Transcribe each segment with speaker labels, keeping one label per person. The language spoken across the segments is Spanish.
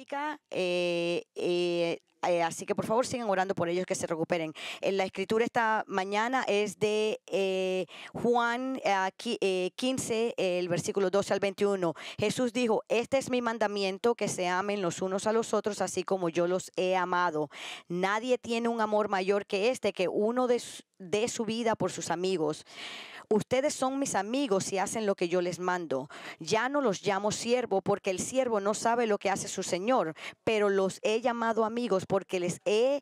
Speaker 1: crítica. Así que por favor sigan orando por ellos que se recuperen. La escritura esta mañana es de Juan 15, el versículo 12 al 21. Jesús dijo: este es mi mandamiento, que se amen los unos a los otros, así como yo los he amado. Nadie tiene un amor mayor que este, que uno dé su vida por sus amigos. Ustedes son mis amigos si hacen lo que yo les mando. Ya no los llamo siervo, porque el siervo no sabe lo que hace su señor, pero los he llamado amigos porque les he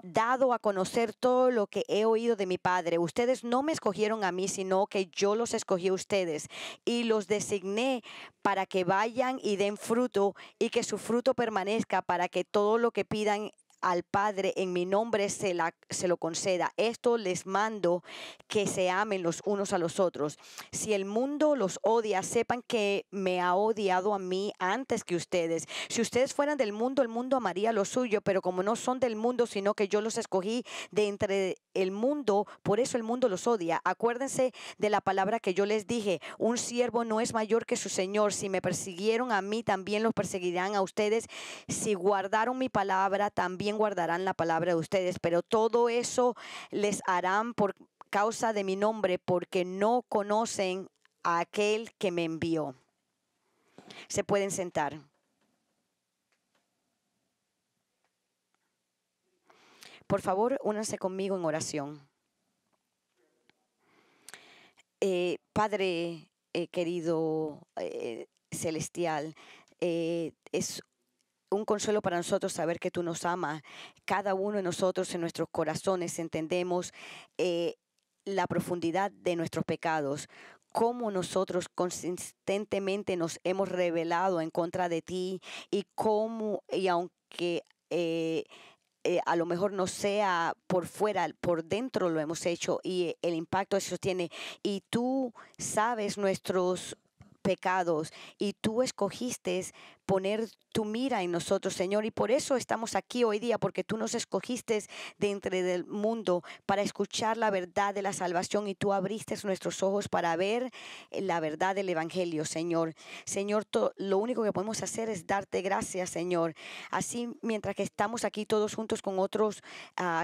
Speaker 1: dado a conocer todo lo que he oído de mi Padre. Ustedes no me escogieron a mí, sino que yo los escogí a ustedes y los designé para que vayan y den fruto y que su fruto permanezca, para que todo lo que pidan al Padre en mi nombre se lo conceda. Esto les mando, que se amen los unos a los otros. Si el mundo los odia, sepan que me ha odiado a mí antes que ustedes. Si ustedes fueran del mundo, el mundo amaría lo suyo, pero como no son del mundo, sino que yo los escogí de entre el mundo, por eso el mundo los odia. Acuérdense de la palabra que yo les dije: un siervo no es mayor que su señor. Si me persiguieron a mí, también los perseguirán a ustedes. Si guardaron mi palabra, también guardarán la palabra de ustedes. Pero todo eso les harán por causa de mi nombre, porque no conocen a aquel que me envió. Se pueden sentar. Por favor, únanse conmigo en oración. Padre querido, celestial, es un consuelo para nosotros saber que tú nos amas. Cada uno de nosotros en nuestros corazones entendemos la profundidad de nuestros pecados, cómo nosotros consistentemente nos hemos rebelado en contra de ti, y aunque a lo mejor no sea por fuera, por dentro lo hemos hecho, y el impacto eso tiene. Y tú sabes nuestros pecados, y tú escogiste poner tu mira en nosotros, Señor, y por eso estamos aquí hoy día, porque tú nos escogiste de entre del mundo para escuchar la verdad de la salvación, y tú abriste nuestros ojos para ver la verdad del Evangelio, Señor. Señor, lo único que podemos hacer es darte gracias, Señor. Así, mientras que estamos aquí todos juntos con otros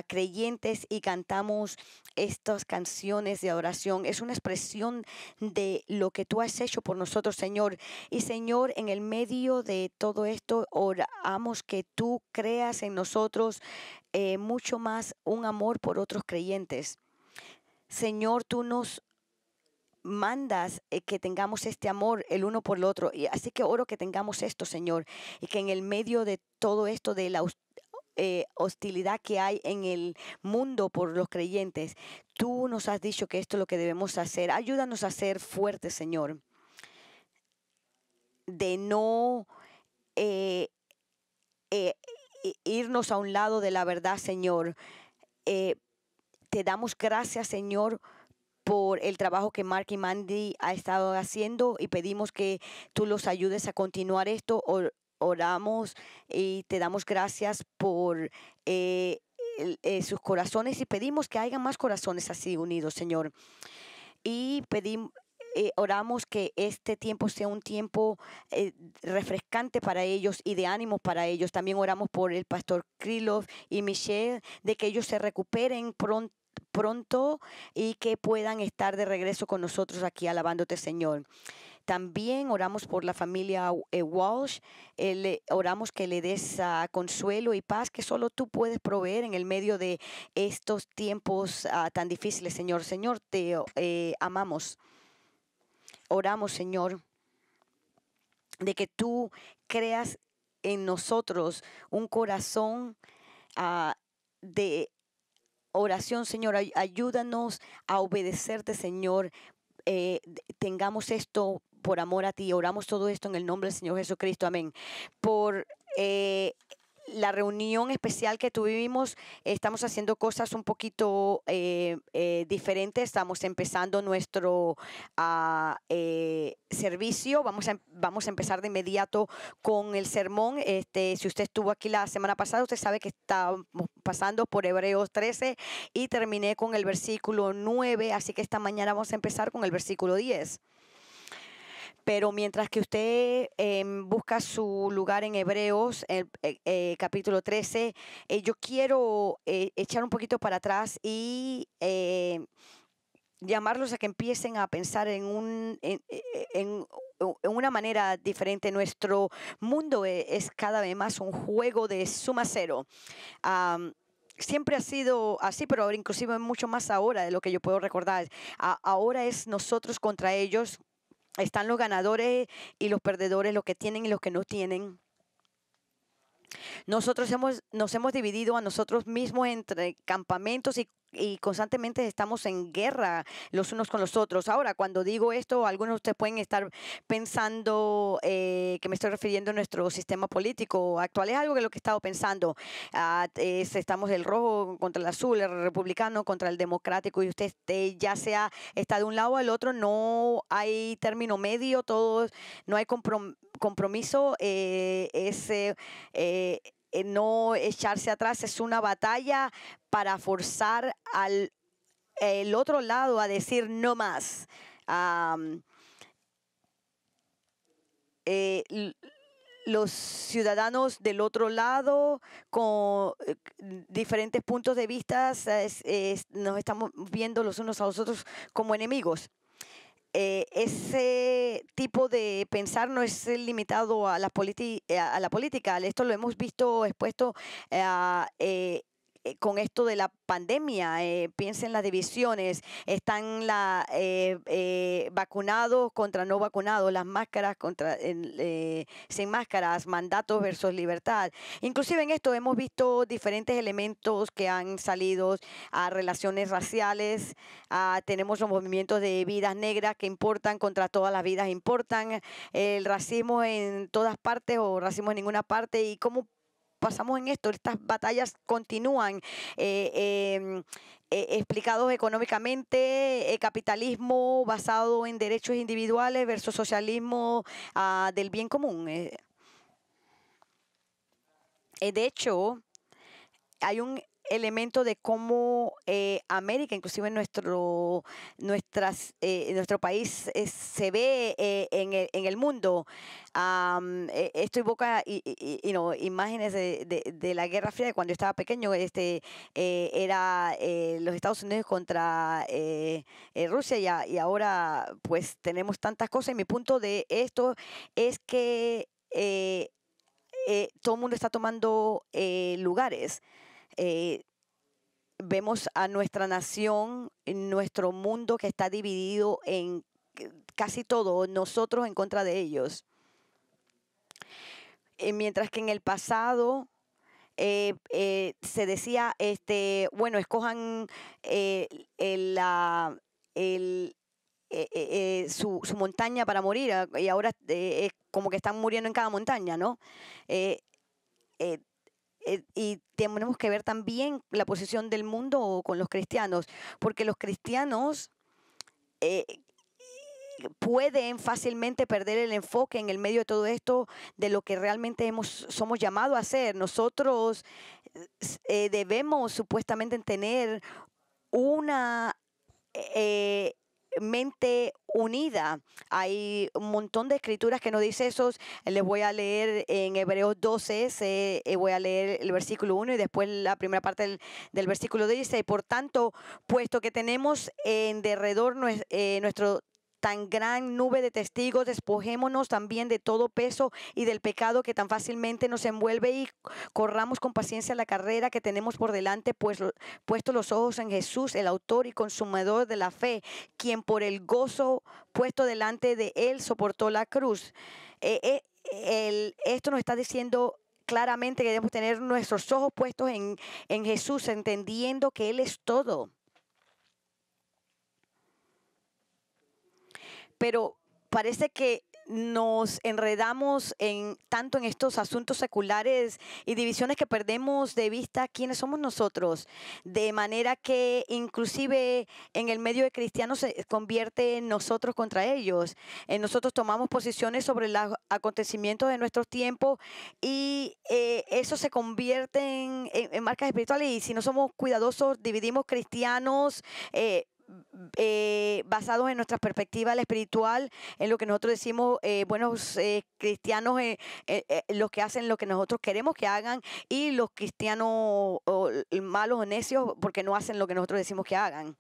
Speaker 1: creyentes y cantamos estas canciones de adoración, es una expresión de lo que tú has hecho por nosotros, Señor. Y Señor, en el medio de todo esto, oramos que tú creas en nosotros mucho más un amor por otros creyentes. Señor, tú nos mandas que tengamos este amor el uno por el otro, y así que oro que tengamos esto, Señor, y que en el medio de todo esto, de la hostilidad que hay en el mundo por los creyentes, tú nos has dicho que esto es lo que debemos hacer. Ayúdanos a ser fuertes, Señor, de no irnos a un lado de la verdad, Señor. Te damos gracias, Señor, por el trabajo que Mark y Mandy ha estado haciendo, y pedimos que tú los ayudes a continuar esto. Oramos y te damos gracias por sus corazones, y pedimos que haya más corazones así unidos, Señor. Y oramos que este tiempo sea un tiempo refrescante para ellos y de ánimo para ellos. También oramos por el pastor Krylov y Michelle, de que ellos se recuperen pronto y que puedan estar de regreso con nosotros aquí alabándote, Señor. También oramos por la familia Walsh. Oramos que le des consuelo y paz que solo tú puedes proveer en el medio de estos tiempos tan difíciles, Señor. Señor, te amamos. Oramos, Señor, de que tú creas en nosotros un corazón de oración, Señor. Ayúdanos a obedecerte, Señor. Tengamos esto por amor a ti. Oramos todo esto en el nombre del Señor Jesucristo. Amén. Por la reunión especial que tuvimos, estamos haciendo cosas un poquito diferentes. Estamos empezando nuestro servicio. Vamos a empezar de inmediato con el sermón. Si usted estuvo aquí la semana pasada, usted sabe que estábamos pasando por Hebreos 13 y terminé con el versículo 9, así que esta mañana vamos a empezar con el versículo 10. Pero mientras que usted busca su lugar en Hebreos, capítulo 13, yo quiero echar un poquito para atrás y llamarlos a que empiecen a pensar en una manera diferente. Nuestro mundo es cada vez más un juego de suma cero. Siempre ha sido así, pero ahora inclusive mucho más ahora de lo que yo puedo recordar. Ahora es nosotros contra ellos. Están los ganadores y los perdedores, los que tienen y los que no tienen. Nosotros nos hemos dividido a nosotros mismos entre campamentos y constantemente estamos en guerra los unos con los otros. Ahora, cuando digo esto, algunos de ustedes pueden estar pensando que me estoy refiriendo a nuestro sistema político actual. Es algo que lo que he estado pensando. Estamos el rojo contra el azul, el republicano contra el democrático, y usted ya sea está de un lado al otro, no hay término medio, todos, no hay compromiso. No echarse atrás, es una batalla para forzar al el otro lado a decir no más. Los ciudadanos del otro lado con diferentes puntos de vista nos estamos viendo los unos a los otros como enemigos. Ese tipo de pensar no es limitado a la política. Esto lo hemos visto expuesto con esto de la pandemia. Piensen en las divisiones. Están vacunados contra no vacunados, las máscaras contra sin máscaras, mandatos versus libertad. Inclusive en esto hemos visto diferentes elementos que han salido a relaciones raciales. Tenemos los movimientos de vidas negras que importan contra todas las vidas importan. El racismo en todas partes o racismo en ninguna parte. Y cómo pasamos en esto, estas batallas continúan, explicados económicamente, capitalismo basado en derechos individuales versus socialismo del bien común. De hecho, hay un elemento de cómo América, inclusive en nuestro país, se ve en el mundo. Esto evoca imágenes de la Guerra Fría de cuando yo estaba pequeño. Era los Estados Unidos contra Rusia, y ahora pues tenemos tantas cosas. Y mi punto de esto es que todo el mundo está tomando lugares. Vemos a nuestra nación, en nuestro mundo que está dividido en casi todo, nosotros en contra de ellos. Mientras que en el pasado se decía, bueno, escojan su montaña para morir, y ahora es como que están muriendo en cada montaña, ¿no? Y tenemos que ver también la posición del mundo con los cristianos, porque los cristianos pueden fácilmente perder el enfoque en el medio de todo esto de lo que realmente somos llamados a hacer. Nosotros debemos supuestamente tener una mente unida. Hay un montón de escrituras que nos dice eso. Les voy a leer en Hebreos 12, voy a leer el versículo 1 y después la primera parte del versículo 2. Dice: por tanto, puesto que tenemos en derredor nuestro tan gran nube de testigos, despojémonos también de todo peso y del pecado que tan fácilmente nos envuelve, y corramos con paciencia la carrera que tenemos por delante, pues puesto los ojos en Jesús, el autor y consumador de la fe, quien por el gozo puesto delante de él soportó la cruz. Esto nos está diciendo claramente que debemos tener nuestros ojos puestos en Jesús, entendiendo que Él es todo. Pero parece que nos enredamos tanto en estos asuntos seculares y divisiones que perdemos de vista quiénes somos nosotros, de manera que inclusive en el medio de cristianos se convierte en nosotros contra ellos. Nosotros tomamos posiciones sobre los acontecimientos de nuestros tiempos, y eso se convierte en marcas espirituales, y si no somos cuidadosos dividimos cristianos basados en nuestra perspectiva espiritual, en lo que nosotros decimos, buenos cristianos, los que hacen lo que nosotros queremos que hagan, y los cristianos malos o necios porque no hacen lo que nosotros decimos que hagan.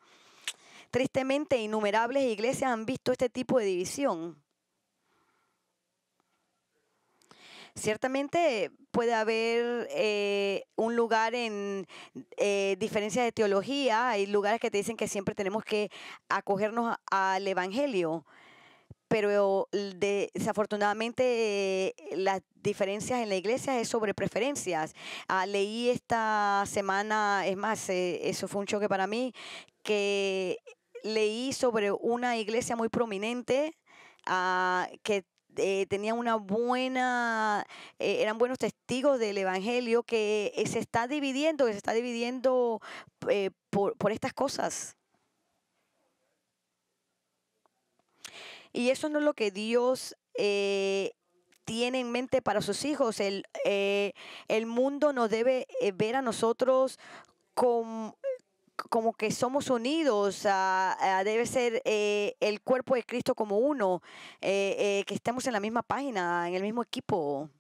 Speaker 1: Tristemente, innumerables iglesias han visto este tipo de división. Ciertamente puede haber un lugar en diferencias de teología. Hay lugares que te dicen que siempre tenemos que acogernos al Evangelio, pero desafortunadamente las diferencias en la iglesia es sobre preferencias. Leí esta semana, es más, eso fue un choque para mí, que leí sobre una iglesia muy prominente que tenían una buena, eran buenos testigos del Evangelio, que se está dividiendo por estas cosas. Y eso no es lo que Dios tiene en mente para sus hijos. El mundo nos debe ver a nosotros como que somos unidos, debe ser el cuerpo de Cristo como uno, que estemos en la misma página, en el mismo equipo.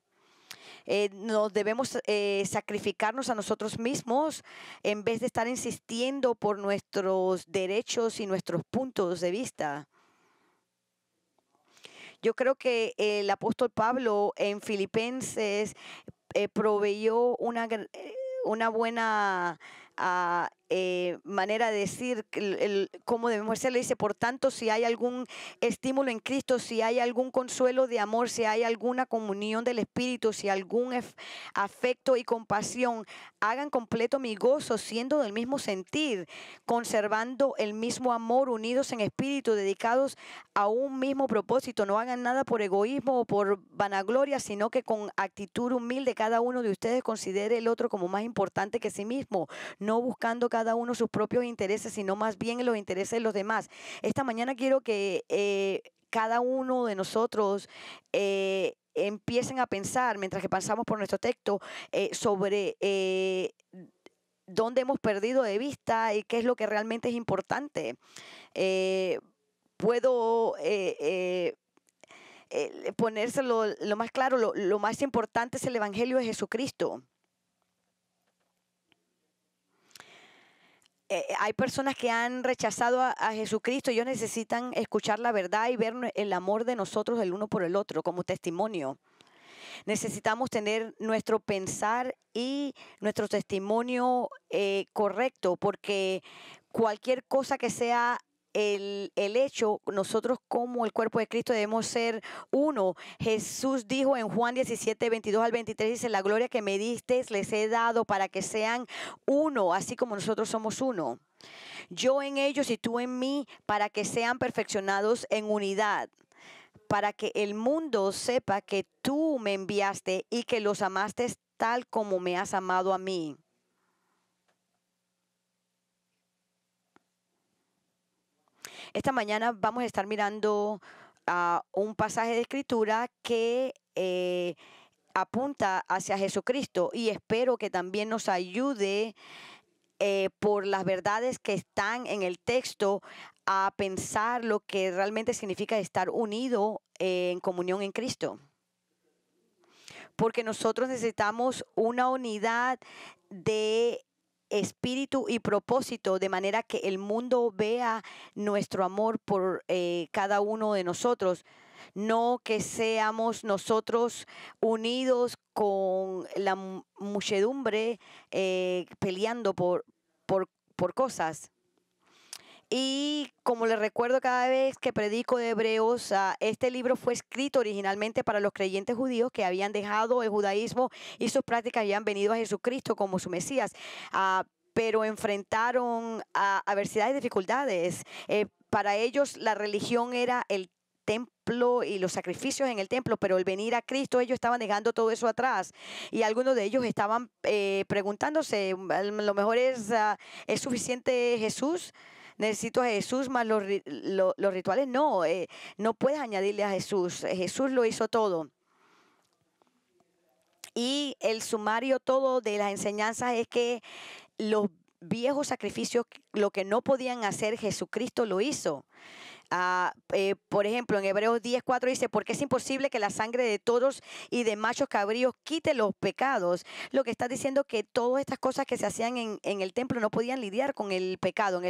Speaker 1: Nos debemos sacrificarnos a nosotros mismos en vez de estar insistiendo por nuestros derechos y nuestros puntos de vista. Yo creo que el apóstol Pablo en Filipenses proveyó una buena manera de decir cómo debemos hacerlo. Dice, por tanto, si hay algún estímulo en Cristo, si hay algún consuelo de amor, si hay alguna comunión del Espíritu, si algún afecto y compasión, hagan completo mi gozo, siendo del mismo sentir, conservando el mismo amor, unidos en espíritu, dedicados a un mismo propósito. No hagan nada por egoísmo o por vanagloria, sino que con actitud humilde cada uno de ustedes considere el otro como más importante que sí mismo, no buscando cada uno sus propios intereses, sino más bien los intereses de los demás. Esta mañana quiero que cada uno de nosotros empiecen a pensar, mientras que pasamos por nuestro texto, sobre dónde hemos perdido de vista y qué es lo que realmente es importante. Puedo ponérselo lo más claro, lo más importante es el Evangelio de Jesucristo. Hay personas que han rechazado a Jesucristo. Ellos necesitan escuchar la verdad y ver el amor de nosotros el uno por el otro como testimonio. Necesitamos tener nuestro pensar y nuestro testimonio correcto, porque cualquier cosa que sea el hecho, nosotros como el cuerpo de Cristo debemos ser uno. Jesús dijo en Juan 17, 22 al 23, dice, la gloria que me diste les he dado para que sean uno, así como nosotros somos uno. Yo en ellos y tú en mí, para que sean perfeccionados en unidad, para que el mundo sepa que tú me enviaste y que los amaste tal como me has amado a mí. Esta mañana vamos a estar mirando un pasaje de escritura que apunta hacia Jesucristo, y espero que también nos ayude por las verdades que están en el texto a pensar lo que realmente significa estar unido en comunión en Cristo. Porque nosotros necesitamos una unidad de espíritu y propósito, de manera que el mundo vea nuestro amor por cada uno de nosotros. No que seamos nosotros unidos con la muchedumbre peleando por cosas. Y como les recuerdo cada vez que predico de Hebreos, este libro fue escrito originalmente para los creyentes judíos que habían dejado el judaísmo y sus prácticas, habían venido a Jesucristo como su Mesías, pero enfrentaron adversidades y dificultades. Para ellos la religión era el templo y los sacrificios en el templo, pero el venir a Cristo, ellos estaban dejando todo eso atrás, y algunos de ellos estaban preguntándose, a lo mejor ¿es suficiente Jesús? Necesito a Jesús más los rituales. No, no puedes añadirle a Jesús. Jesús lo hizo todo. Y el sumario todo de las enseñanzas es que los viejo sacrificio, lo que no podían hacer, Jesucristo lo hizo. Por ejemplo, en Hebreos 10:4 dice, porque es imposible que la sangre de toros y de machos cabríos quite los pecados. Lo que está diciendo que todas estas cosas que se hacían en el templo no podían lidiar con el pecado.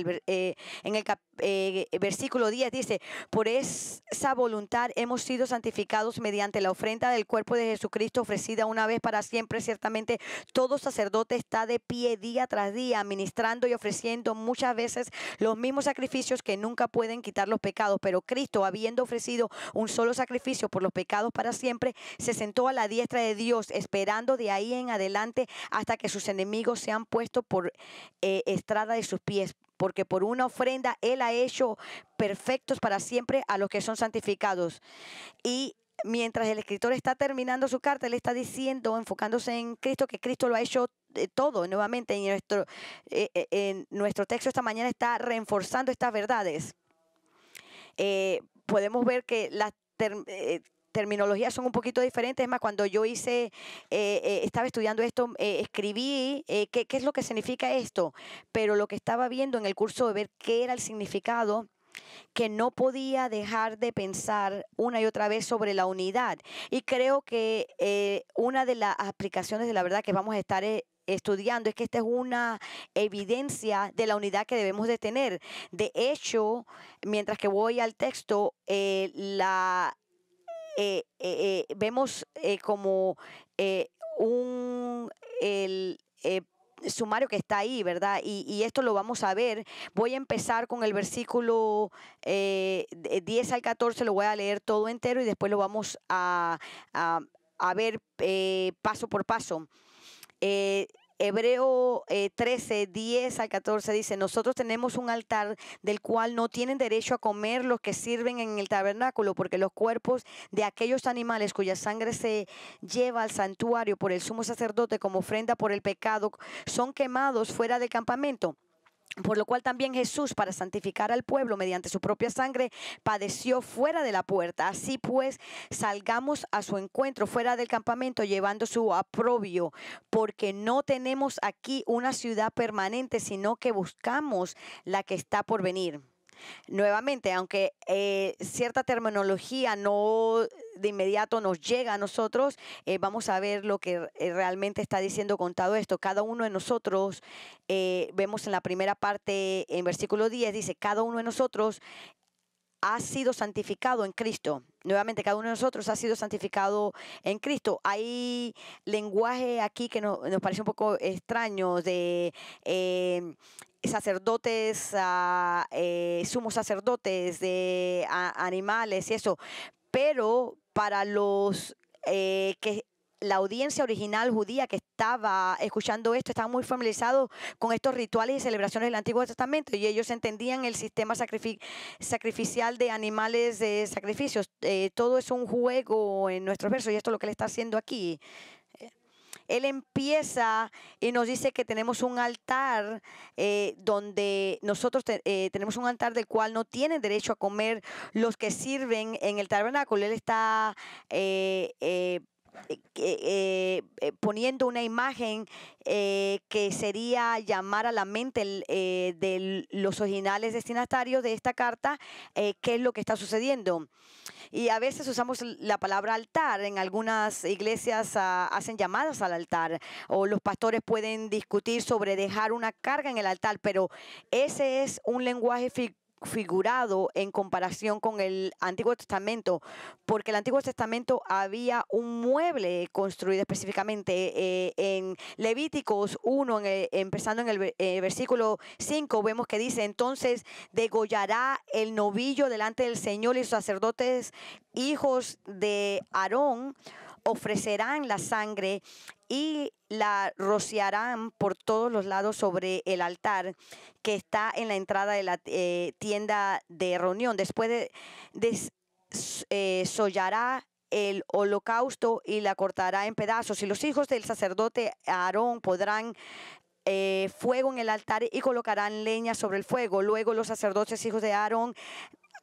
Speaker 1: Versículo 10 dice, por esa voluntad hemos sido santificados mediante la ofrenda del cuerpo de Jesucristo ofrecida una vez para siempre. Ciertamente todo sacerdote está de pie día tras día, ministrando y ofreciendo muchas veces los mismos sacrificios que nunca pueden quitar los pecados, pero Cristo, habiendo ofrecido un solo sacrificio por los pecados para siempre, se sentó a la diestra de Dios, esperando de ahí en adelante hasta que sus enemigos sean puestos por estrada de sus pies, porque por una ofrenda Él ha hecho perfectos para siempre a los que son santificados. Y mientras el escritor está terminando su carta, él está diciendo, enfocándose en Cristo, que Cristo lo ha hecho todo. Nuevamente, en nuestro texto esta mañana está reforzando estas verdades. Podemos ver que las terminologías son un poquito diferentes. Es más, cuando yo estaba estudiando esto, escribí qué es lo que significa esto, pero lo que estaba viendo en el curso de ver qué era el significado, que no podía dejar de pensar una y otra vez sobre la unidad. Y creo que una de las aplicaciones de la verdad que vamos a estar estudiando es que esta es una evidencia de la unidad que debemos de tener. De hecho, mientras que voy al texto, vemos como el sumario que está ahí, ¿verdad? Y esto lo vamos a ver. Voy a empezar con el versículo 10 al 14, lo voy a leer todo entero y después lo vamos a ver paso por paso. Hebreo 13, 10 al 14 dice, nosotros tenemos un altar del cual no tienen derecho a comer los que sirven en el tabernáculo, porque los cuerpos de aquellos animales cuya sangre se lleva al santuario por el sumo sacerdote como ofrenda por el pecado son quemados fuera del campamento. Por lo cual también Jesús, para santificar al pueblo mediante su propia sangre, padeció fuera de la puerta. Así pues, salgamos a su encuentro fuera del campamento, llevando su oprobio, porque no tenemos aquí una ciudad permanente, sino que buscamos la que está por venir. Nuevamente, aunque cierta terminología no de inmediato nos llega a nosotros, vamos a ver lo que realmente está diciendo con todo esto. Cada uno de nosotros, vemos en la primera parte, en versículo 10, dice, cada uno de nosotros ha sido santificado en Cristo. Nuevamente, cada uno de nosotros ha sido santificado en Cristo. Hay lenguaje aquí que nos parece un poco extraño de sacerdotes, sumos sacerdotes, de animales y eso. Pero para los que la audiencia original judía que estaba escuchando esto, estaba muy familiarizado con estos rituales y celebraciones del Antiguo Testamento, y ellos entendían el sistema sacrificial de animales de sacrificios. Todo es un juego en nuestros versos, y esto es lo que él está haciendo aquí. Él empieza y nos dice que tenemos un altar donde nosotros tenemos un altar del cual no tienen derecho a comer los que sirven en el tabernáculo. Él está poniendo una imagen que sería llamar a la mente de los originales destinatarios de esta carta qué es lo que está sucediendo. Y a veces usamos la palabra altar. En algunas iglesias hacen llamadas al altar, o los pastores pueden discutir sobre dejar una carga en el altar, pero ese es un lenguaje figurado en comparación con el Antiguo Testamento, porque el Antiguo Testamento había un mueble construido específicamente. En Levíticos 1, empezando en el versículo 5, vemos que dice, entonces degollará el novillo delante del Señor, y los sacerdotes, hijos de Aarón, ofrecerán la sangre y la rociarán por todos los lados sobre el altar que está en la entrada de la tienda de reunión. Después sollará el holocausto y la cortará en pedazos. Y los hijos del sacerdote Aarón podrán fuego en el altar y colocarán leña sobre el fuego. Luego los sacerdotes, hijos de Aarón,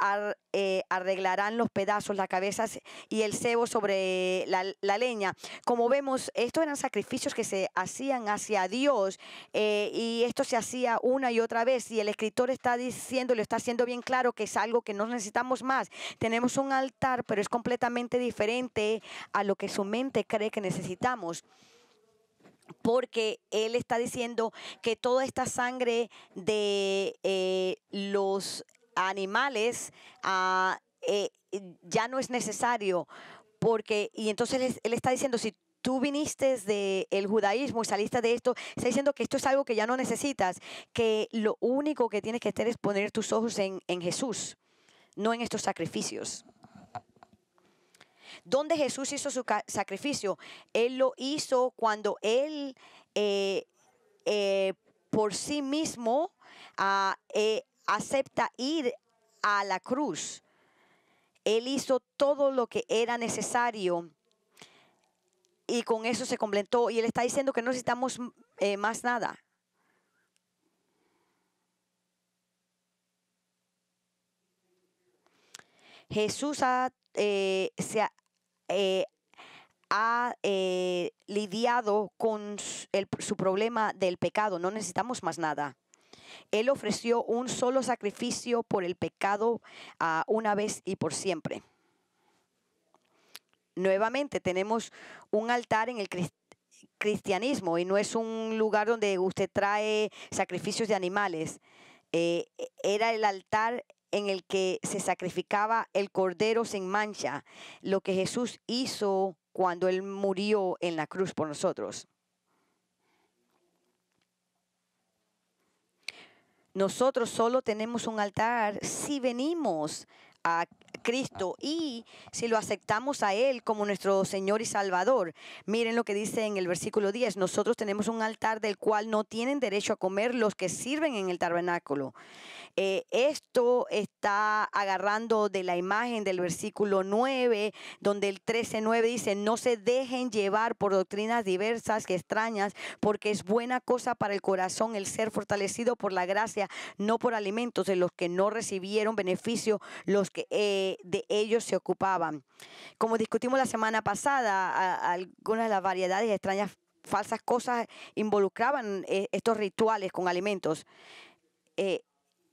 Speaker 1: arreglarán los pedazos, las cabezas y el cebo sobre la leña. Como vemos, estos eran sacrificios que se hacían hacia Dios, y esto se hacía una y otra vez, y el escritor está diciendo, lo está haciendo bien claro, que es algo que no necesitamos más. Tenemos un altar, pero es completamente diferente a lo que su mente cree que necesitamos. Porque él está diciendo que toda esta sangre de los animales ya no es necesario. Y entonces él está diciendo, si tú viniste del judaísmo y saliste de esto, está diciendo que esto es algo que ya no necesitas, que lo único que tienes que hacer es poner tus ojos en Jesús, no en estos sacrificios. ¿Dónde Jesús hizo su sacrificio? Él lo hizo cuando Él por sí mismo acepta ir a la cruz. Él hizo todo lo que era necesario y con eso se completó. Y Él está diciendo que no necesitamos más nada. Jesús se ha lidiado con su problema del pecado. No necesitamos más nada. Él ofreció un solo sacrificio por el pecado, una vez y por siempre. Nuevamente tenemos un altar en el cristianismo, y no es un lugar donde usted trae sacrificios de animales. Era el altar en el que se sacrificaba el cordero sin mancha, lo que Jesús hizo cuando Él murió en la cruz por nosotros. Nosotros solo tenemos un altar si venimos a Cristo y si lo aceptamos a Él como nuestro Señor y Salvador. Miren lo que dice en el versículo 10. Nosotros tenemos un altar del cual no tienen derecho a comer los que sirven en el tabernáculo. Esto está agarrando de la imagen del versículo 9, donde el 13:9 dice: no se dejen llevar por doctrinas diversas que extrañas, porque es buena cosa para el corazón el ser fortalecido por la gracia, no por alimentos de los que no recibieron beneficio los que de ellos se ocupaban. Como discutimos la semana pasada, algunas de las variedades extrañas, falsas cosas involucraban estos rituales con alimentos.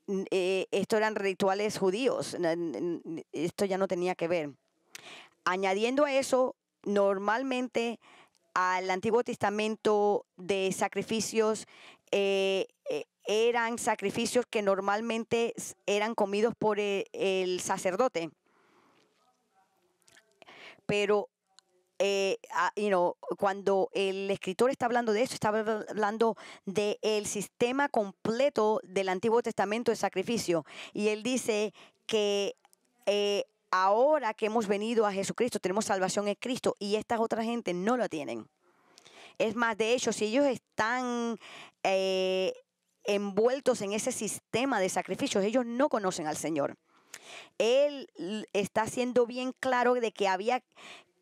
Speaker 1: Estos eran rituales judíos. Esto ya no tenía que ver. Añadiendo a eso, normalmente al Antiguo Testamento de sacrificios, eran sacrificios que normalmente eran comidos por el sacerdote. Pero cuando el escritor está hablando de esto, está hablando del sistema completo del Antiguo Testamento de sacrificio. Y él dice que ahora que hemos venido a Jesucristo, tenemos salvación en Cristo, y estas otras gente no la tienen. Es más, de hecho, si ellos están envueltos en ese sistema de sacrificios, ellos no conocen al Señor. Él está siendo bien claro de que había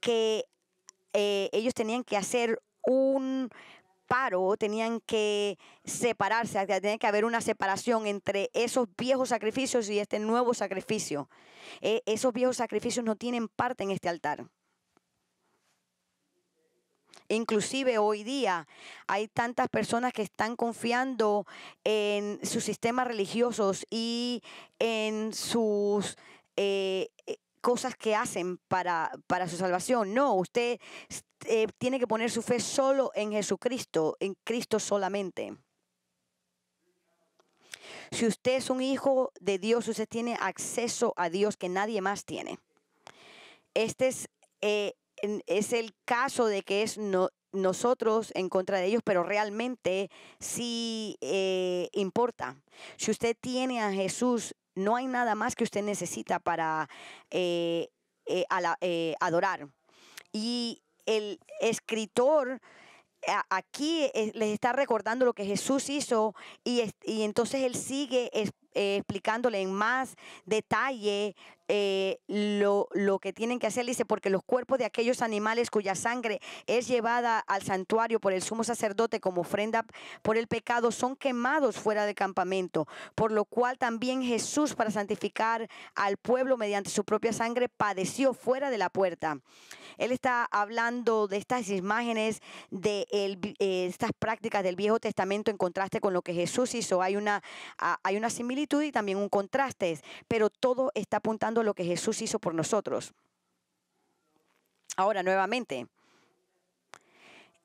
Speaker 1: que ellos tenían que hacer un paro, tenían que separarse, tenía que haber una separación entre esos viejos sacrificios y este nuevo sacrificio. Esos viejos sacrificios no tienen parte en este altar. Inclusive hoy día hay tantas personas que están confiando en sus sistemas religiosos y en sus cosas que hacen para su salvación. No, usted tiene que poner su fe solo en Jesucristo, en Cristo solamente. Si usted es un hijo de Dios, usted tiene acceso a Dios que nadie más tiene. Este es el caso de que es nosotros en contra de ellos, pero realmente sí importa. Si usted tiene a Jesús, no hay nada más que usted necesita para adorar. Y el escritor aquí les está recordando lo que Jesús hizo, y entonces él sigue explicándole en más detalle lo que tienen que hacer. Dice, porque los cuerpos de aquellos animales cuya sangre es llevada al santuario por el sumo sacerdote como ofrenda por el pecado son quemados fuera del campamento, por lo cual también Jesús, para santificar al pueblo mediante su propia sangre, padeció fuera de la puerta. Él está hablando de estas imágenes, de estas prácticas del Viejo Testamento en contraste con lo que Jesús hizo. Hay una similitud y también un contraste, pero todo está apuntando a lo que Jesús hizo por nosotros. Ahora, nuevamente,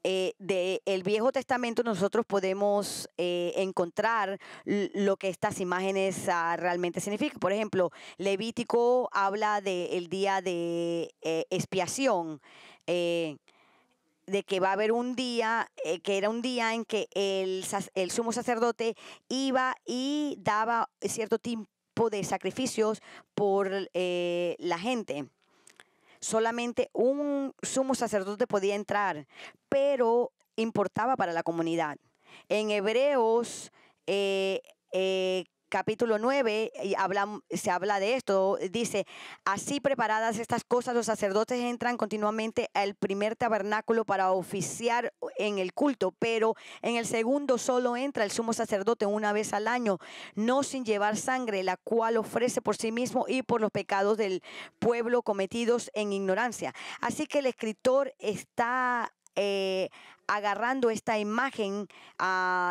Speaker 1: del Viejo Testamento nosotros podemos encontrar lo que estas imágenes realmente significan. Por ejemplo, Levítico habla del día de expiación, de que va a haber un día, que era un día en que el sumo sacerdote iba y daba cierto tipo de sacrificios por la gente. Solamente un sumo sacerdote podía entrar, pero importaba para la comunidad. En Hebreos capítulo 9 se habla de esto. Dice, así preparadas estas cosas, los sacerdotes entran continuamente al primer tabernáculo para oficiar en el culto, pero en el segundo solo entra el sumo sacerdote una vez al año, no sin llevar sangre, la cual ofrece por sí mismo y por los pecados del pueblo cometidos en ignorancia. Así que el escritor está agarrando esta imagen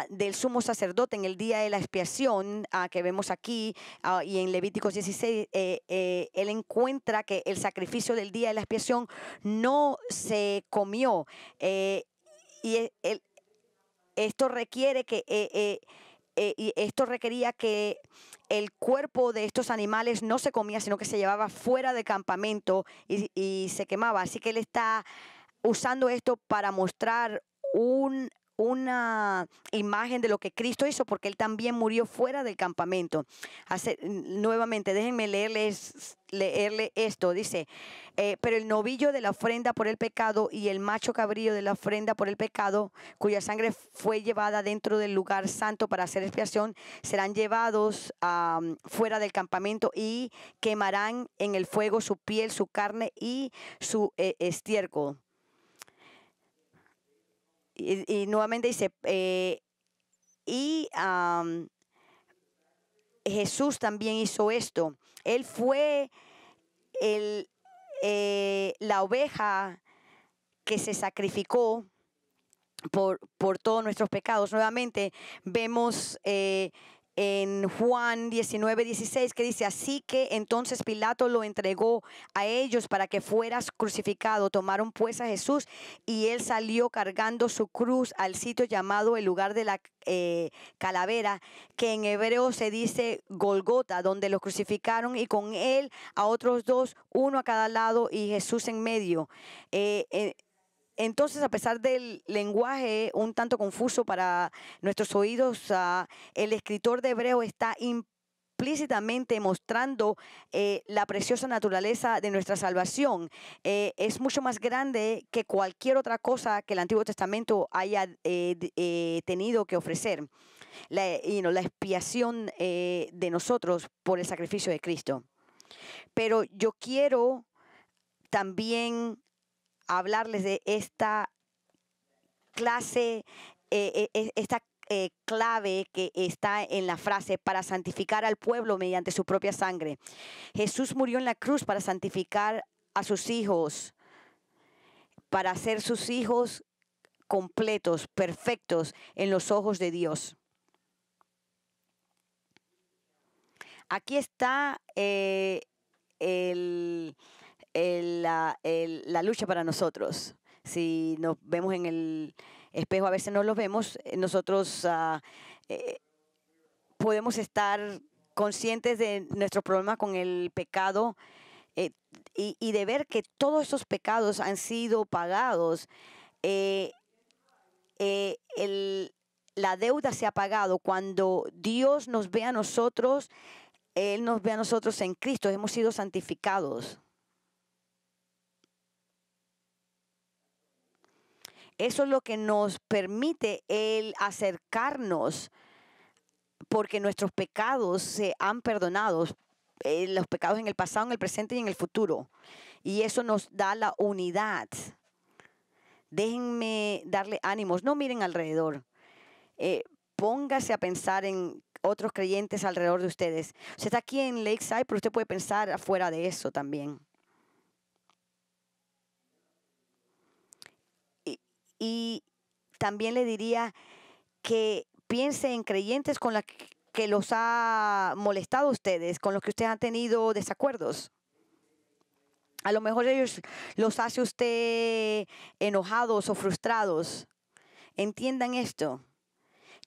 Speaker 1: del sumo sacerdote en el día de la expiación que vemos aquí y en Levíticos 16, él encuentra que el sacrificio del día de la expiación no se comió, y esto requiere que y esto requería que el cuerpo de estos animales no se comía, sino que se llevaba fuera del campamento y se quemaba. Así que él está usando esto para mostrar una imagen de lo que Cristo hizo, porque él también murió fuera del campamento. Nuevamente, déjenme leerle esto. Dice, pero el novillo de la ofrenda por el pecado y el macho cabrío de la ofrenda por el pecado, cuya sangre fue llevada dentro del lugar santo para hacer expiación, serán llevados fuera del campamento y quemarán en el fuego su piel, su carne y su estiércol. Y nuevamente dice, Jesús también hizo esto. Él fue la oveja que se sacrificó por todos nuestros pecados. Nuevamente vemos en Juan 19:16 que dice, así que entonces Pilato lo entregó a ellos para que fueras crucificado. Tomaron pues a Jesús y él salió cargando su cruz al sitio llamado el lugar de la calavera, que en hebreo se dice Golgota, donde lo crucificaron, y con él a otros dos, uno a cada lado y Jesús en medio. Entonces, a pesar del lenguaje un tanto confuso para nuestros oídos, el escritor de Hebreo está implícitamente mostrando la preciosa naturaleza de nuestra salvación. Es mucho más grande que cualquier otra cosa que el Antiguo Testamento haya tenido que ofrecer. La expiación de nosotros por el sacrificio de Cristo. Pero yo quiero también hablarles de esta clase, esta clave que está en la frase, para santificar al pueblo mediante su propia sangre. Jesús murió en la cruz para santificar a sus hijos, para hacer sus hijos completos, perfectos en los ojos de Dios. Aquí está la lucha para nosotros. Si nos vemos en el espejo, a veces no lo vemos, nosotros podemos estar conscientes de nuestro problema con el pecado y de ver que todos esos pecados han sido pagados. La deuda se ha pagado. Cuando Dios nos ve a nosotros, Él nos ve a nosotros en Cristo, hemos sido santificados. Eso es lo que nos permite el acercarnos, porque nuestros pecados se han perdonado. los pecados en el pasado, en el presente y en el futuro. Y eso nos da la unidad. Déjenme darle ánimos, no miren alrededor. Póngase a pensar en otros creyentes alrededor de ustedes. Usted está aquí en Lakeside, pero usted puede pensar afuera de eso también. Y también le diría que piense en creyentes con los que los ha molestado a ustedes, con los que ustedes han tenido desacuerdos. A lo mejor ellos los hace usted enojados o frustrados. Entiendan esto,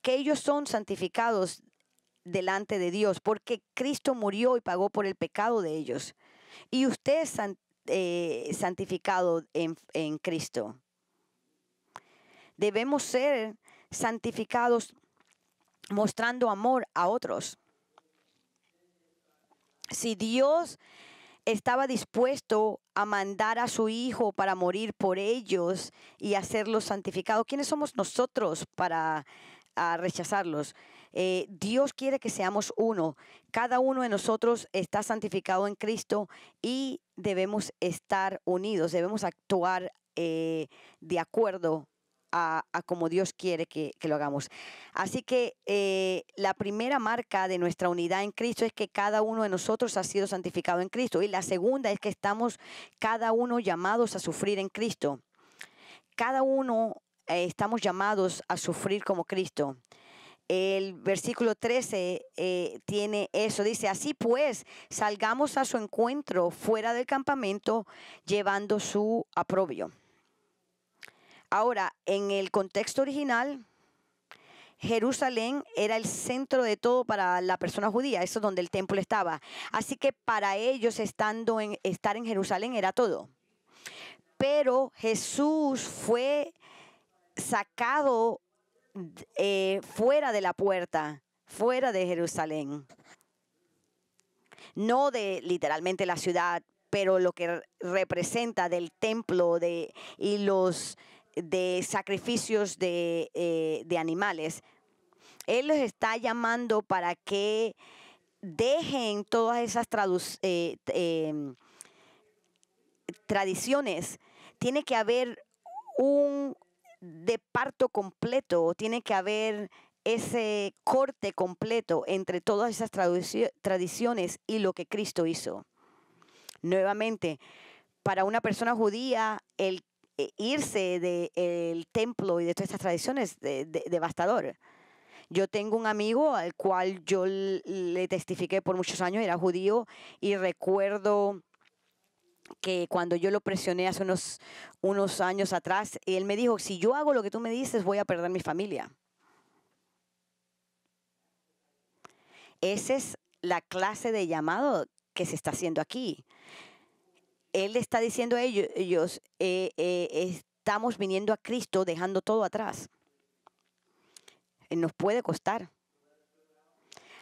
Speaker 1: que ellos son santificados delante de Dios porque Cristo murió y pagó por el pecado de ellos. Y usted es santificado en Cristo. Debemos ser santificados mostrando amor a otros. Si Dios estaba dispuesto a mandar a su Hijo para morir por ellos y hacerlos santificados, ¿quiénes somos nosotros para rechazarlos? Dios quiere que seamos uno. Cada uno de nosotros está santificado en Cristo y debemos estar unidos, debemos actuar de acuerdo a como Dios quiere que lo hagamos. Así que la primera marca de nuestra unidad en Cristo es que cada uno de nosotros ha sido santificado en Cristo. Y la segunda es que estamos cada uno llamados a sufrir en Cristo. Cada uno estamos llamados a sufrir como Cristo. El versículo 13 tiene eso, dice, así pues, salgamos a su encuentro fuera del campamento llevando su oprobio. Ahora, en el contexto original, Jerusalén era el centro de todo para la persona judía, eso es donde el templo estaba. Así que para ellos estar en Jerusalén era todo. Pero Jesús fue sacado fuera de la puerta, fuera de Jerusalén. No de literalmente la ciudad, pero lo que representa del templo y los de sacrificios de animales. Él los está llamando para que dejen todas esas tradiciones. Tiene que haber un de parto completo, tiene que haber ese corte completo entre todas esas tradiciones y lo que Cristo hizo. Nuevamente, para una persona judía, el irse del templo y de todas estas tradiciones devastador. Yo tengo un amigo al cual yo le testifiqué por muchos años, era judío, y recuerdo que cuando yo lo presioné hace unos años atrás, él me dijo, si yo hago lo que tú me dices, voy a perder mi familia. Esa es la clase de llamado que se está haciendo aquí. Él está diciendo a ellos, estamos viniendo a Cristo dejando todo atrás. Nos puede costar.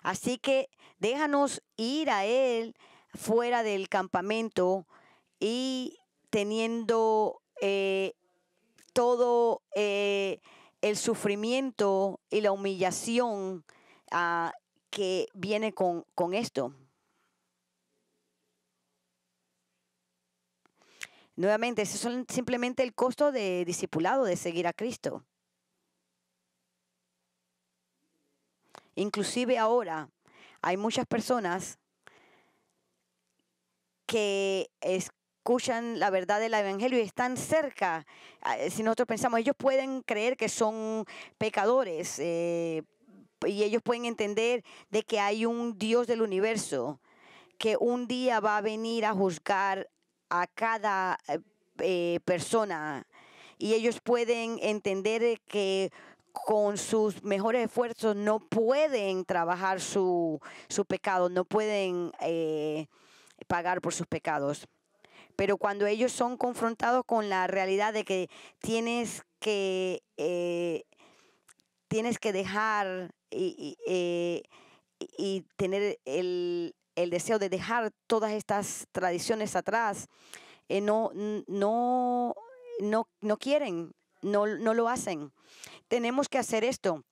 Speaker 1: Así que déjanos ir a Él fuera del campamento y teniendo todo el sufrimiento y la humillación que viene con esto. Nuevamente, ese es simplemente el costo de discipulado, de seguir a Cristo. Inclusive ahora hay muchas personas que escuchan la verdad del evangelio y están cerca. Si nosotros pensamos, ellos pueden creer que son pecadores y ellos pueden entender de que hay un Dios del universo que un día va a venir a juzgar a cada persona, y ellos pueden entender que con sus mejores esfuerzos no pueden trabajar su pecado, no pueden pagar por sus pecados. Pero cuando ellos son confrontados con la realidad de que tienes que dejar y tener el deseo de dejar todas estas tradiciones atrás, no quieren, no lo hacen. Tenemos que hacer esto.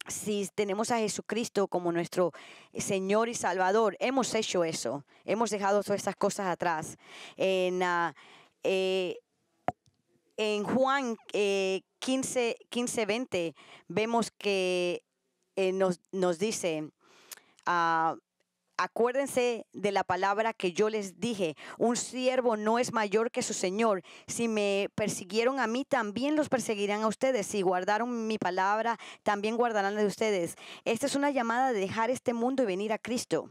Speaker 1: si tenemos a Jesucristo como nuestro Señor y Salvador, hemos hecho eso, hemos dejado todas estas cosas atrás. En, eh, en Juan 15:20 vemos que nos dice, ah, acuérdense de la palabra que yo les dije, un siervo no es mayor que su señor. Si me persiguieron a mí, también los perseguirán a ustedes. Si guardaron mi palabra, también guardarán la de ustedes. Esta es una llamada de dejar este mundo y venir a Cristo.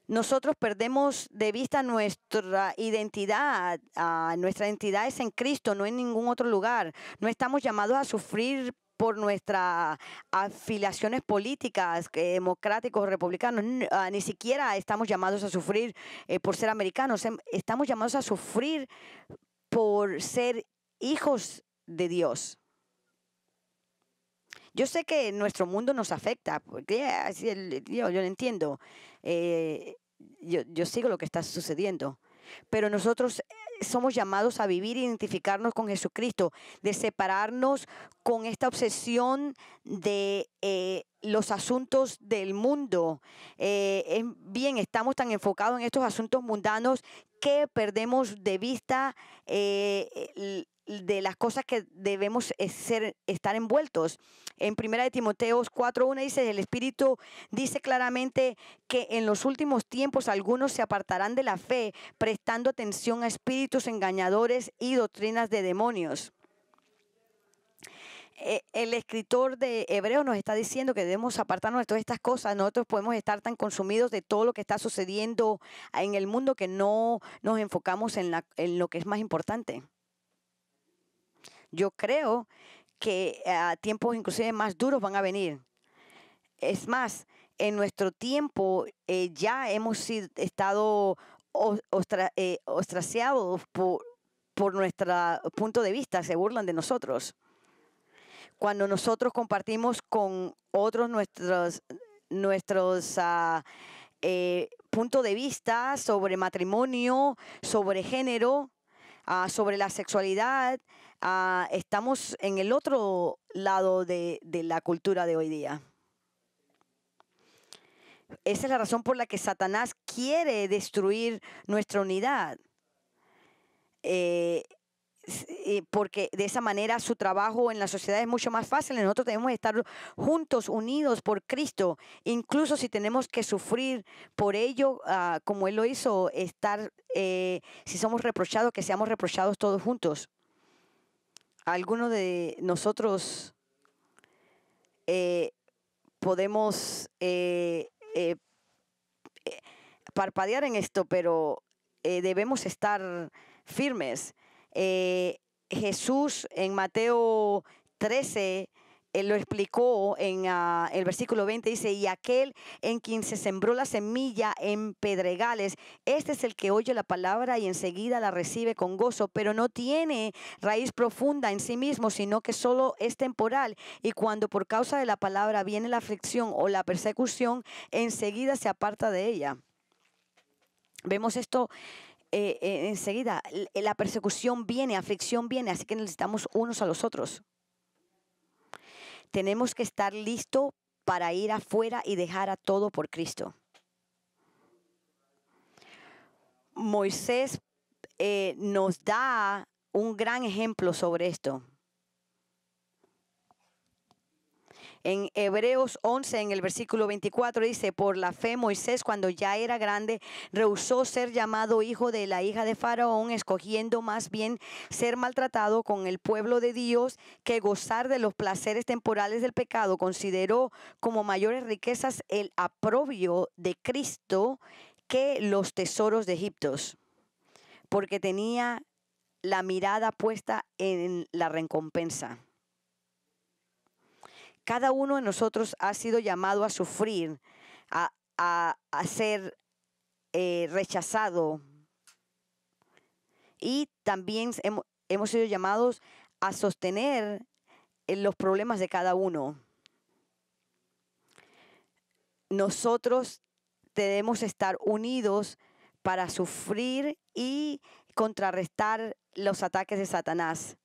Speaker 1: Nosotros perdemos de vista nuestra identidad. Nuestra identidad es en Cristo, no en ningún otro lugar. No estamos llamados a sufrir por nuestras afiliaciones políticas, democráticos, republicanos. Ni siquiera estamos llamados a sufrir por ser americanos. Estamos llamados a sufrir por ser hijos de Dios. Yo sé que nuestro mundo nos afecta, porque yo lo entiendo. Yo sigo lo que está sucediendo. Pero nosotros somos llamados a vivir e identificarnos con Jesucristo, de separarnos con esta obsesión de los asuntos del mundo. Bien, estamos tan enfocados en estos asuntos mundanos que perdemos de vista de las cosas que debemos estar envueltos. En 1 Timoteo 4:1 dice, el Espíritu dice claramente que en los últimos tiempos algunos se apartarán de la fe, prestando atención a espíritus engañadores y doctrinas de demonios. El escritor de Hebreos nos está diciendo que debemos apartarnos de todas estas cosas. Nosotros podemos estar tan consumidos de todo lo que está sucediendo en el mundo que no nos enfocamos en lo que es más importante. Yo creo que tiempos inclusive más duros van a venir. Es más, en nuestro tiempo ya hemos estado ostraciados por nuestro punto de vista, se burlan de nosotros. Cuando nosotros compartimos con otros nuestros puntos de vista sobre matrimonio, sobre género, sobre la sexualidad, estamos en el otro lado de la cultura de hoy día. Esa es la razón por la que Satanás quiere destruir nuestra unidad. Porque de esa manera su trabajo en la sociedad es mucho más fácil. Nosotros debemos estar juntos, unidos por Cristo, incluso si tenemos que sufrir por ello, como Él lo hizo, si somos reprochados, que seamos reprochados todos juntos. Algunos de nosotros podemos parpadear en esto, pero debemos estar firmes. Jesús en Mateo 13 él lo explicó en el versículo 20, dice, y aquel en quien se sembró la semilla en pedregales, este es el que oye la palabra y enseguida la recibe con gozo, pero no tiene raíz profunda en sí mismo, sino que solo es temporal, y cuando por causa de la palabra viene la aflicción o la persecución, enseguida se aparta de ella. Vemos esto enseguida, la persecución viene, aflicción viene, así que necesitamos unos a los otros. Tenemos que estar listos para ir afuera y dejar a todo por Cristo. Moisés nos da un gran ejemplo sobre esto. En Hebreos 11, en el versículo 24, dice, por la fe Moisés, cuando ya era grande, rehusó ser llamado hijo de la hija de Faraón, escogiendo más bien ser maltratado con el pueblo de Dios que gozar de los placeres temporales del pecado. Consideró como mayores riquezas el oprobio de Cristo que los tesoros de Egipto, porque tenía la mirada puesta en la recompensa. Cada uno de nosotros ha sido llamado a sufrir, a ser rechazado. Y también hemos sido llamados a sostener los problemas de cada uno. Nosotros debemos estar unidos para sufrir y contrarrestar los ataques de Satanás.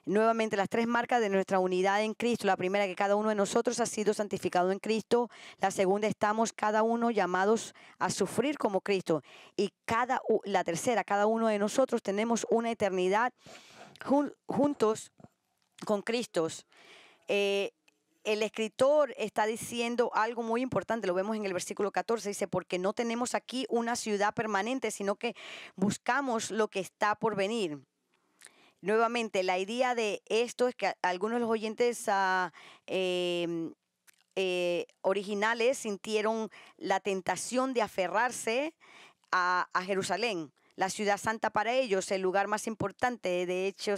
Speaker 1: Nuevamente, las tres marcas de nuestra unidad en Cristo. La primera, que cada uno de nosotros ha sido santificado en Cristo. La segunda, estamos cada uno llamados a sufrir como Cristo. Y la tercera, cada uno de nosotros tenemos una eternidad juntos con Cristo. El escritor está diciendo algo muy importante, lo vemos en el versículo 14, dice, porque no tenemos aquí una ciudad permanente, sino que buscamos lo que está por venir. Nuevamente, la idea de esto es que algunos de los oyentes originales sintieron la tentación de aferrarse a Jerusalén, la ciudad santa para ellos, el lugar más importante. De hecho,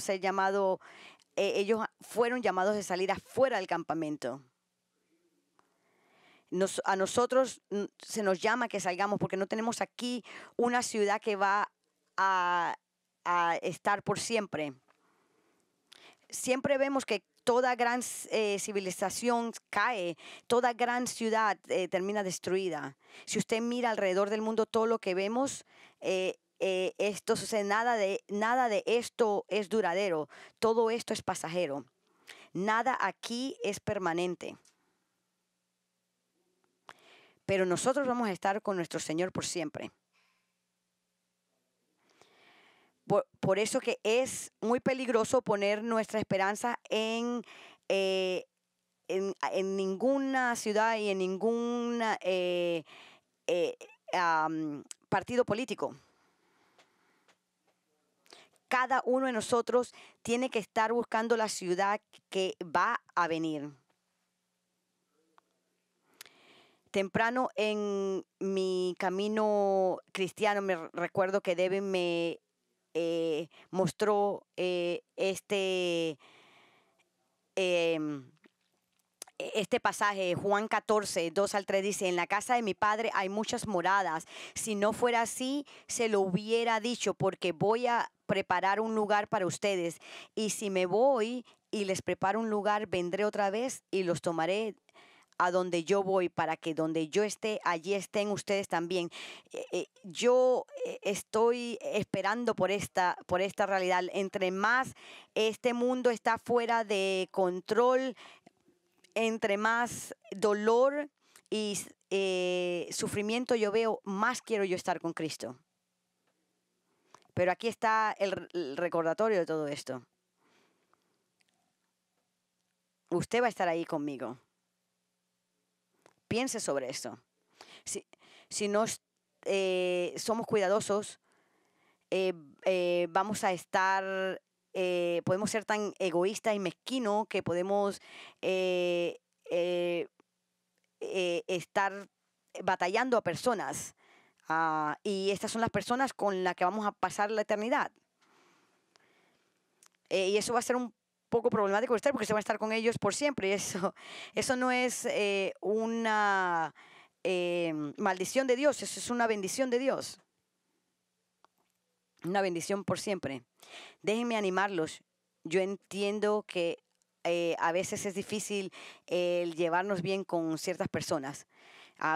Speaker 1: ellos fueron llamados de salir afuera del campamento. A nosotros se nos llama que salgamos porque no tenemos aquí una ciudad que va a estar por siempre. Siempre vemos que toda gran civilización cae, toda gran ciudad termina destruida. Si usted mira alrededor del mundo, todo lo que vemos, esto sucede, nada de esto es duradero, todo esto es pasajero. Nada aquí es permanente. Pero nosotros vamos a estar con nuestro Señor por siempre. Por eso que es muy peligroso poner nuestra esperanza en ninguna ciudad y en ningún partido político. Cada uno de nosotros tiene que estar buscando la ciudad que va a venir. Temprano en mi camino cristiano me recuerdo que Devin me mostró este pasaje, Juan 14, 2 al 3, dice, en la casa de mi padre hay muchas moradas. Si no fuera así, se lo hubiera dicho, porque voy a preparar un lugar para ustedes. Y si me voy y les preparo un lugar, vendré otra vez y los tomaré a donde yo voy, para que donde yo esté, allí estén ustedes también. Yo estoy esperando por esta realidad. Entre más este mundo está fuera de control, entre más dolor y sufrimiento yo veo, más quiero yo estar con Cristo. Pero aquí está el recordatorio de todo esto. Usted va a estar ahí conmigo. Piense sobre eso. Si no somos cuidadosos, vamos a estar, podemos ser tan egoístas y mezquinos que podemos estar batallando a personas. Y estas son las personas con las que vamos a pasar la eternidad. Y eso va a ser un poco problemático para usted, porque se va a estar con ellos por siempre. Y eso no es una maldición de Dios, eso es una bendición de Dios. Una bendición por siempre. Déjenme animarlos. Yo entiendo que a veces es difícil llevarnos bien con ciertas personas.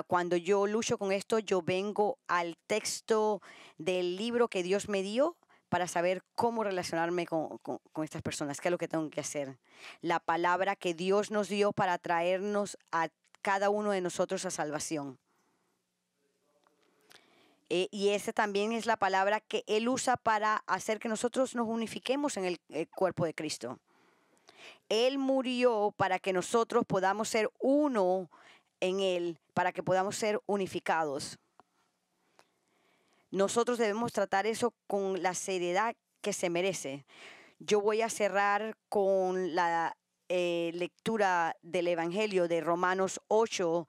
Speaker 1: Cuando yo lucho con esto, yo vengo al texto del libro que Dios me dio para saber cómo relacionarme con estas personas, qué es lo que tengo que hacer. La palabra que Dios nos dio para traernos a cada uno de nosotros a salvación. Y esa también es la palabra que Él usa para hacer que nosotros nos unifiquemos en el cuerpo de Cristo. Él murió para que nosotros podamos ser uno en Él, para que podamos ser unificados. Nosotros debemos tratar eso con la seriedad que se merece. Yo voy a cerrar con la lectura del Evangelio de Romanos 8,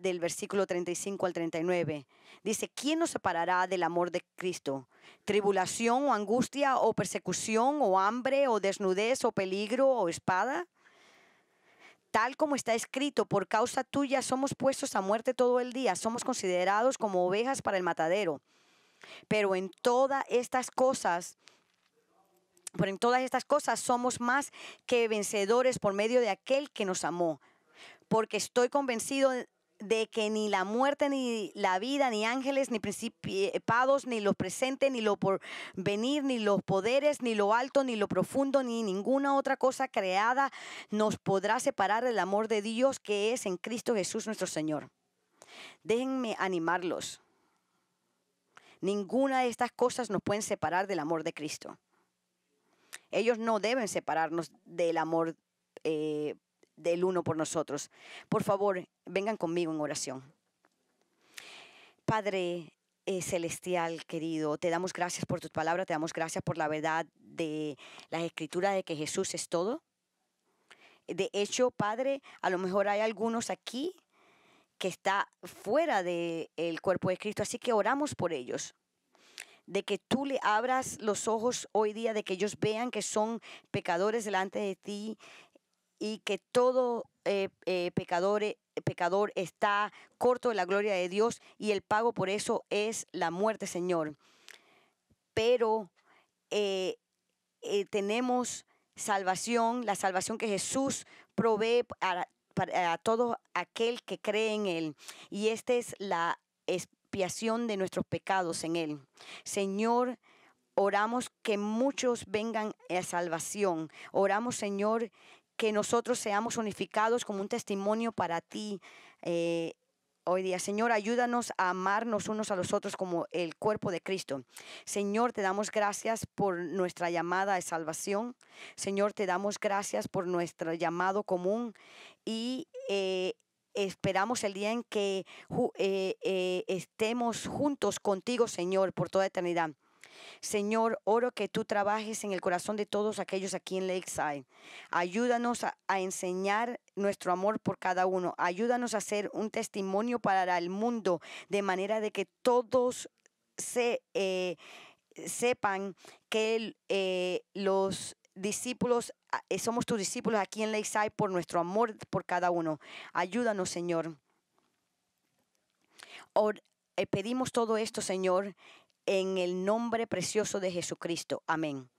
Speaker 1: del versículo 35 al 39. Dice, ¿quién nos separará del amor de Cristo? ¿Tribulación o angustia o persecución o hambre o desnudez o peligro o espada? Tal como está escrito, por causa tuya somos puestos a muerte todo el día, somos considerados como ovejas para el matadero. Pero en todas estas cosas somos más que vencedores por medio de aquel que nos amó. Porque estoy convencido de que ni la muerte, ni la vida, ni ángeles, ni principados, ni lo presente, ni lo por venir, ni los poderes, ni lo alto, ni lo profundo, ni ninguna otra cosa creada nos podrá separar del amor de Dios que es en Cristo Jesús nuestro Señor. Déjenme animarlos. Ninguna de estas cosas nos pueden separar del amor de Cristo. Ellos no deben separarnos del amor del uno por nosotros. Por favor, vengan conmigo en oración. Padre celestial, querido, te damos gracias por tus palabras, te damos gracias por la verdad de las escrituras de que Jesús es todo. De hecho, Padre, a lo mejor hay algunos aquí que está fuera del cuerpo de Cristo, así que oramos por ellos, de que tú le abras los ojos hoy día, de que ellos vean que son pecadores delante de ti y que todo pecador está corto de la gloria de Dios y el pago por eso es la muerte, Señor. Pero tenemos salvación, la salvación que Jesús provee para todo aquel que cree en Él. Y esta es la expiación de nuestros pecados en Él. Señor, oramos que muchos vengan a salvación. Oramos, Señor, que nosotros seamos unificados como un testimonio para ti hoy día. Señor, ayúdanos a amarnos unos a los otros como el cuerpo de Cristo. Señor, te damos gracias por nuestra llamada de salvación. Señor, te damos gracias por nuestro llamado común y esperamos el día en que estemos juntos contigo, Señor, por toda eternidad. Señor, oro que tú trabajes en el corazón de todos aquellos aquí en Lakeside. Ayúdanos a enseñar nuestro amor por cada uno. Ayúdanos a ser un testimonio para el mundo, de manera de que todos sepan que los discípulos, somos tus discípulos aquí en Lakeside por nuestro amor por cada uno. Ayúdanos, Señor. Pedimos todo esto, Señor, en el nombre precioso de Jesucristo. Amén.